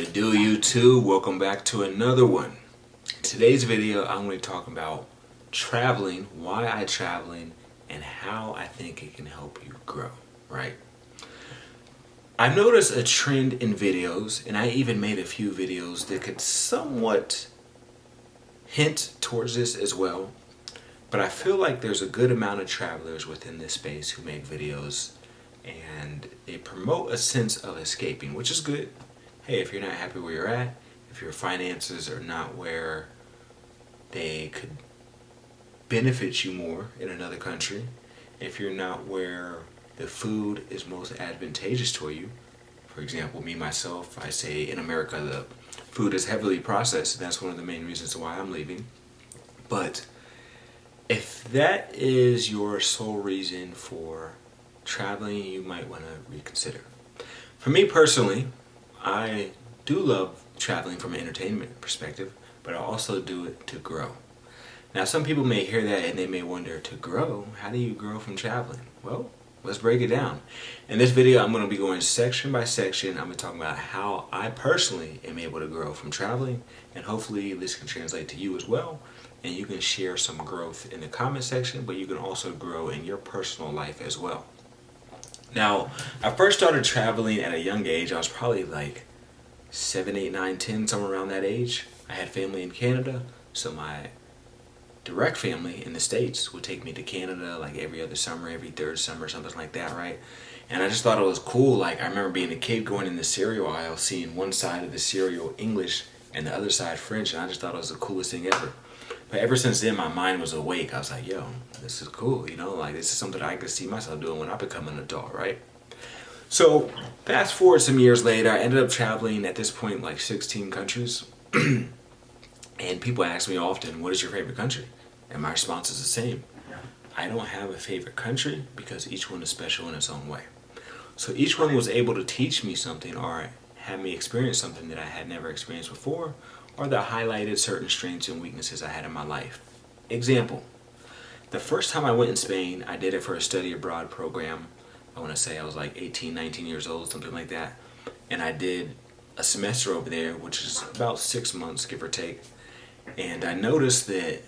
What it do, YouTube? Welcome back to another one. In today's video, I'm going to talk about traveling, why I traveling, and how I think it can help you grow, right? I've noticed a trend in videos, and I even made a few videos that could somewhat hint towards this as well. But I feel like there's a good amount of travelers within this space who make videos and they promote a sense of escaping, which is good. Hey, if you're not happy where you're at, if your finances are not where they could benefit you more in another country, if you're not where the food is most advantageous to you, for example, me, myself, I say in America the food is heavily processed, and that's one of the main reasons why I'm leaving. But if that is your sole reason for traveling, you might want to reconsider. For me personally, I do love traveling from an entertainment perspective, but I also do it to grow. Now, some people may hear that and they may wonder, to grow? How do you grow from traveling? Well, let's break it down. In this video, I'm going to be going section by section. I'm going to talk about how I personally am able to grow from traveling, and hopefully this can translate to you as well. And you can share some growth in the comment section, but you can also grow in your personal life as well. Now, I first started traveling at a young age. I was probably like 7, 8, 9, 10, somewhere around that age. I had family in Canada, so my direct family in the States would take me to Canada like every other summer, every third summer, something like that, right? And I just thought it was cool. Like, I remember being a kid going in the cereal aisle, seeing one side of the cereal English and the other side French, and I just thought it was the coolest thing ever. But ever since then, my mind was awake. I was like, yo, this is cool, you know, like this is something I could see myself doing when I become an adult, right? So fast forward some years later, I ended up traveling at this point like 16 countries. And people ask me often, what is your favorite country? And my response is the same. I don't have a favorite country because each one is special in its own way. So each one was able to teach me something or have me experience something that I had never experienced before, or that highlighted certain strengths and weaknesses I had in my life. Example, the first time I went in Spain, I did it for a study abroad program. I want to say I was like 18, 19 years old, something like that. And I did a semester over there, which is about 6 months, give or take. And I noticed that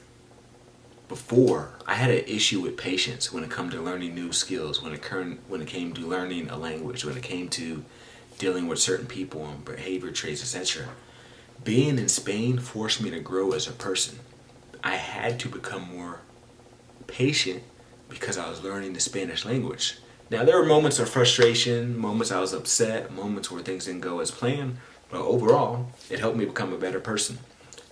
before, I had an issue with patience when it came to learning new skills, when it came to learning a language, when it came to dealing with certain people and behavior traits, etc. Being in Spain forced me to grow as a person. I had to become more patient because I was learning the Spanish language. Now, there were moments of frustration, moments I was upset, moments where things didn't go as planned, but overall, it helped me become a better person.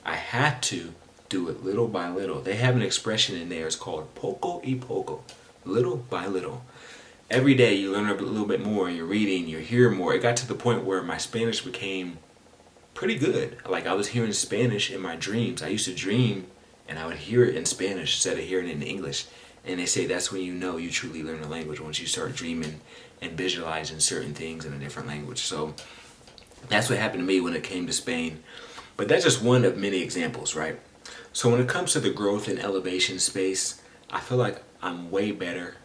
I had to do it little by little. They have an expression in there, it's called poco y poco, little by little. Every day you learn a little bit more, you're reading, you hear more. It got to the point where my Spanish became pretty good. Like, I was hearing Spanish in my dreams. I used to dream and I would hear it in Spanish instead of hearing it in English. And they say that's when you know you truly learn a language, once you start dreaming and visualizing certain things in a different language. So that's what happened to me when it came to Spain. But that's just one of many examples, right? So when it comes to the growth and elevation space, I feel like I'm way better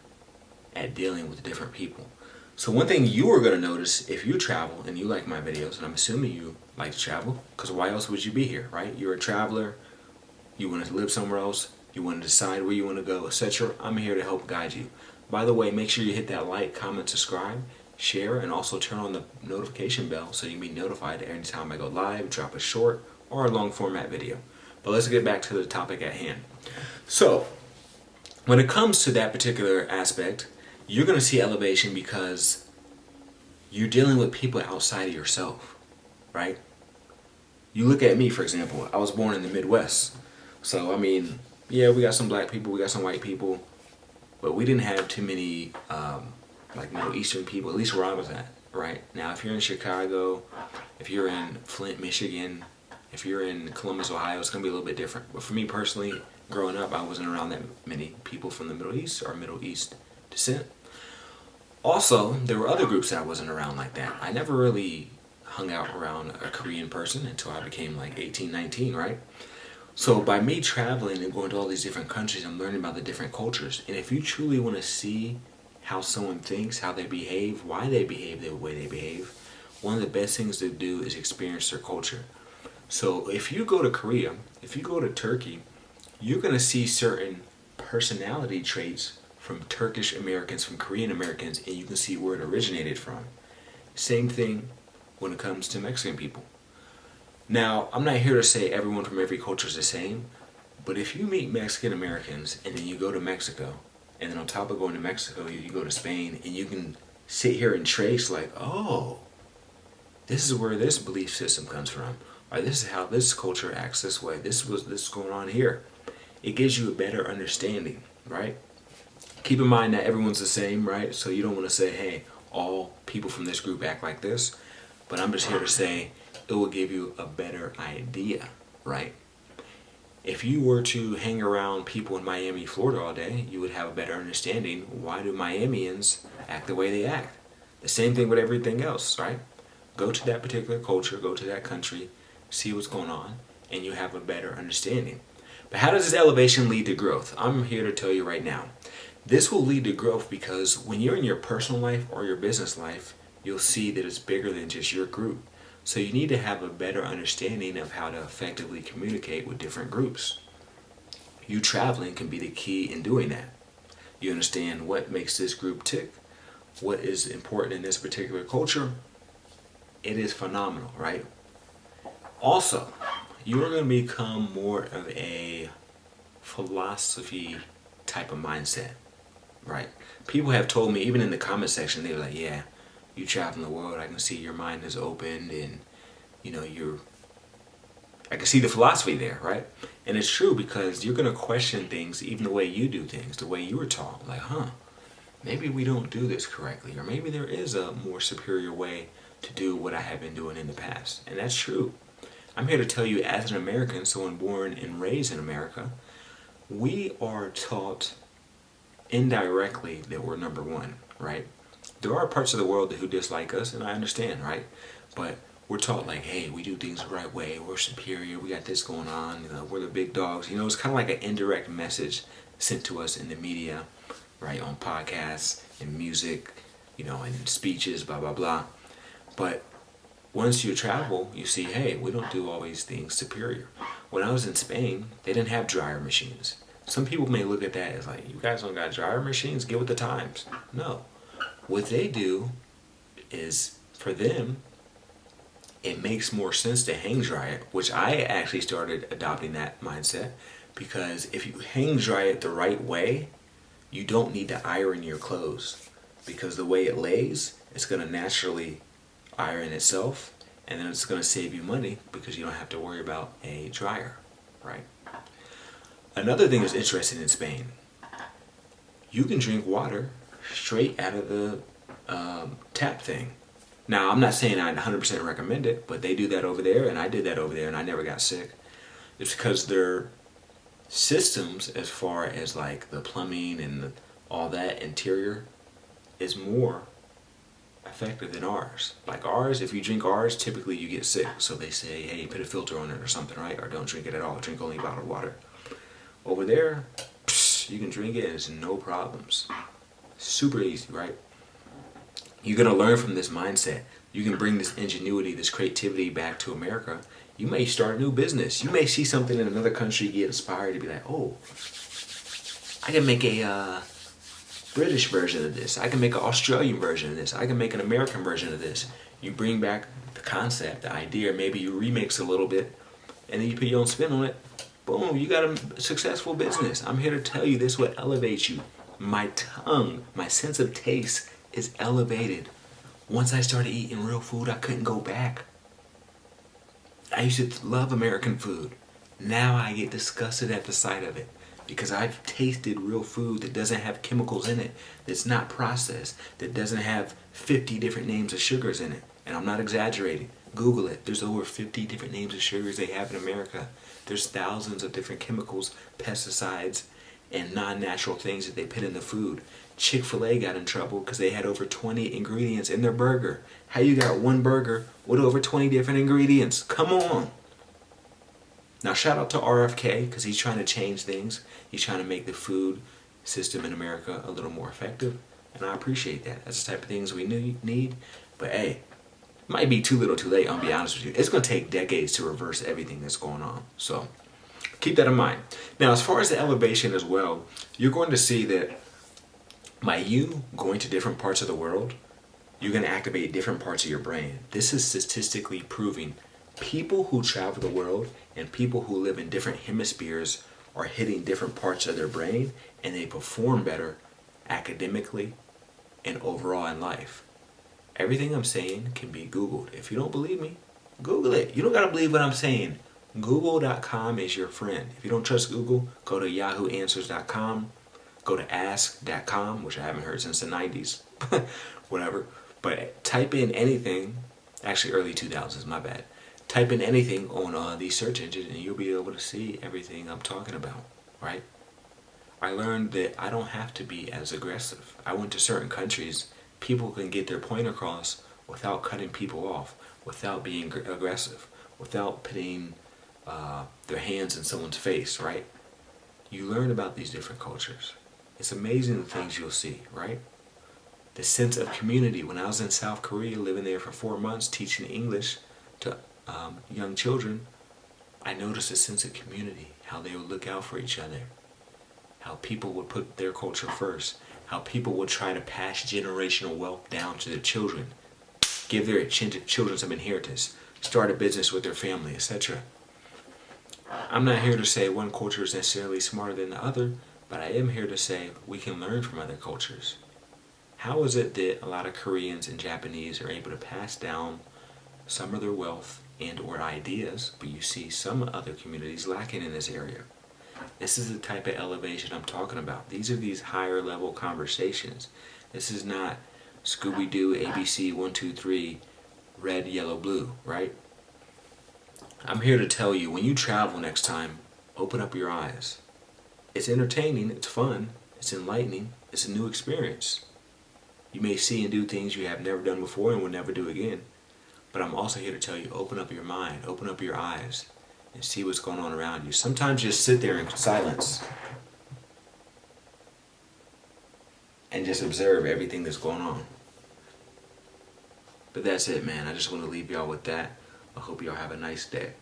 at dealing with different people. So one thing you are going to notice if you travel and you like my videos, and I'm assuming you like to travel, because why else would you be here, right? You're a traveler, you want to live somewhere else, you want to decide where you want to go, etc. I'm here to help guide you. By the way, make sure you hit that like, comment, subscribe, share, and also turn on the notification bell so you can be notified every time I go live, drop a short or a long format video. But let's get back to the topic at hand. So when it comes to that particular aspect, you're going to see elevation because you're dealing with people outside of yourself, right? You look at me, for example. I was born in the Midwest. So, I mean, yeah, we got some black people, we got some white people, but we didn't have too many like Middle Eastern people, at least where I was at, right? Now, if you're in Chicago, if you're in Flint, Michigan, if you're in Columbus, Ohio, it's going to be a little bit different. But for me personally, growing up, I wasn't around that many people from the Middle East or Middle East descent. Also, there were other groups that I wasn't around like that. I never really hung out around a Korean person until I became like 18, 19, right? So by me traveling and going to all these different countries, I'm learning about the different cultures. And if you truly want to see how someone thinks, how they behave, why they behave the way they behave, one of the best things to do is experience their culture. So if you go to Korea, if you go to Turkey, you're going to see certain personality traits from Turkish Americans, from Korean Americans, and you can see where it originated from. Same thing when it comes to Mexican people. Now, I'm not here to say everyone from every culture is the same, but if you meet Mexican Americans and then you go to Mexico, and then on top of going to Mexico, you go to Spain, and you can sit here and trace like, oh, this is where this belief system comes from, or this is how this culture acts this way. This is going on here. It gives you a better understanding, right? Keep in mind that everyone's the same, right? So you don't want to say, hey, all people from this group act like this. But I'm just here to say it will give you a better idea, right? If you were to hang around people in Miami, Florida all day, you would have a better understanding. Why do Miamians act the way they act? The same thing with everything else, right? Go to that particular culture, go to that country, see what's going on, and you have a better understanding. But how does this elevation lead to growth? I'm here to tell you right now. This will lead to growth because when you're in your personal life or your business life, you'll see that it's bigger than just your group. So you need to have a better understanding of how to effectively communicate with different groups. You traveling can be the key in doing that. You understand what makes this group tick, what is important in this particular culture. It is phenomenal, right? Also, you are going to become more of a philosophy type of mindset, right? People have told me, even in the comment section, they were like, yeah, you travel the world, I can see your mind is opened, and I can see the philosophy there, right? And it's true, because you're going to question things, even the way you do things, the way you were taught. Like, maybe we don't do this correctly, or maybe there is a more superior way to do what I have been doing in the past. And that's true. I'm here to tell you, as an American, someone born and raised in America, we are taught indirectly that we're number one, right? There are parts of the world who dislike us, and I understand, right? But we're taught like, hey, we do things the right way, we're superior, we got this going on, we're the big dogs. It's kind of like an indirect message sent to us in the media, right? On podcasts and music, and speeches, blah, blah, blah. But once you travel, you see, hey, we don't do all these things superior. When I was in Spain, they didn't have dryer machines. Some people may look at that as like, you guys don't got dryer machines? Get with the times. No. What they do is, for them, it makes more sense to hang dry it, which I actually started adopting that mindset, because if you hang dry it the right way, you don't need to iron your clothes, because the way it lays, it's going to naturally iron itself, and then it's going to save you money because you don't have to worry about a dryer, right? Another thing that's interesting in Spain, you can drink water straight out of the tap thing. Now, I'm not saying I'd 100% recommend it, but they do that over there, and I did that over there, and I never got sick. It's because their systems, as far as like the plumbing and all that interior, is more effective than ours. Like ours, if you drink ours, typically you get sick. So they say, hey, put a filter on it or something, right? Or don't drink it at all. Drink only bottled water. Over there, you can drink it and it's no problems. Super easy, right? You're going to learn from this mindset. You can bring this ingenuity, this creativity back to America. You may start a new business. You may see something in another country, get inspired to be like, oh, I can make a British version of this. I can make an Australian version of this. I can make an American version of this. You bring back the concept, the idea, maybe you remix a little bit, and then you put your own spin on it. Boom, you got a successful business. I'm here to tell you this will elevate you. My tongue, my sense of taste is elevated. Once I started eating real food, I couldn't go back. I used to love American food. Now I get disgusted at the sight of it, because I've tasted real food that doesn't have chemicals in it, that's not processed, that doesn't have 50 different names of sugars in it. And I'm not exaggerating. Google it. There's over 50 different names of sugars they have in America. There's thousands of different chemicals, pesticides, and non-natural things that they put in the food. Chick-fil-A got in trouble because they had over 20 ingredients in their burger. How you got one burger with over 20 different ingredients? Come on. Now shout out to RFK, because he's trying to change things. He's trying to make the food system in America a little more effective. And I appreciate that. That's the type of things we need. But hey, Might be too little too late, I'll be honest with you. It's going to take decades to reverse everything that's going on. So keep that in mind. Now, as far as the elevation as well, you're going to see that by you going to different parts of the world, you're going to activate different parts of your brain. This is statistically proving people who travel the world and people who live in different hemispheres are hitting different parts of their brain, and they perform better academically and overall in life. Everything I'm saying can be Googled. If you don't believe me, Google it. You don't got to believe what I'm saying. Google.com is your friend. If you don't trust Google, go to yahooanswers.com, go to ask.com, which I haven't heard since the 90s, whatever. But type in anything, actually early 2000s, my bad. Type in anything on these search engines and you'll be able to see everything I'm talking about, right? I learned that I don't have to be as aggressive. I went to certain countries, people can get their point across without cutting people off, without being aggressive, without putting their hands in someone's face, right? You learn about these different cultures. It's amazing the things you'll see, right? The sense of community. When I was in South Korea, living there for 4 months, teaching English to young children, I noticed a sense of community, how they would look out for each other, how people would put their culture first, how people would try to pass generational wealth down to their children, give their children some inheritance, start a business with their family, etc. I'm not here to say one culture is necessarily smarter than the other, but I am here to say we can learn from other cultures. How is it that a lot of Koreans and Japanese are able to pass down some of their wealth and or ideas, but you see some other communities lacking in this area? This is the type of elevation I'm talking about. These are these higher level conversations. This is not Scooby-Doo, ABC, 1, 2, 3, red, yellow, blue, right? I'm here to tell you, when you travel next time, open up your eyes. It's entertaining, it's fun, it's enlightening, it's a new experience. You may see and do things you have never done before and will never do again. But I'm also here to tell you, open up your mind, open up your eyes, and see what's going on around you. Sometimes just sit there in silence and just observe everything that's going on. But that's it, man. I just want to leave y'all with that. I hope y'all have a nice day.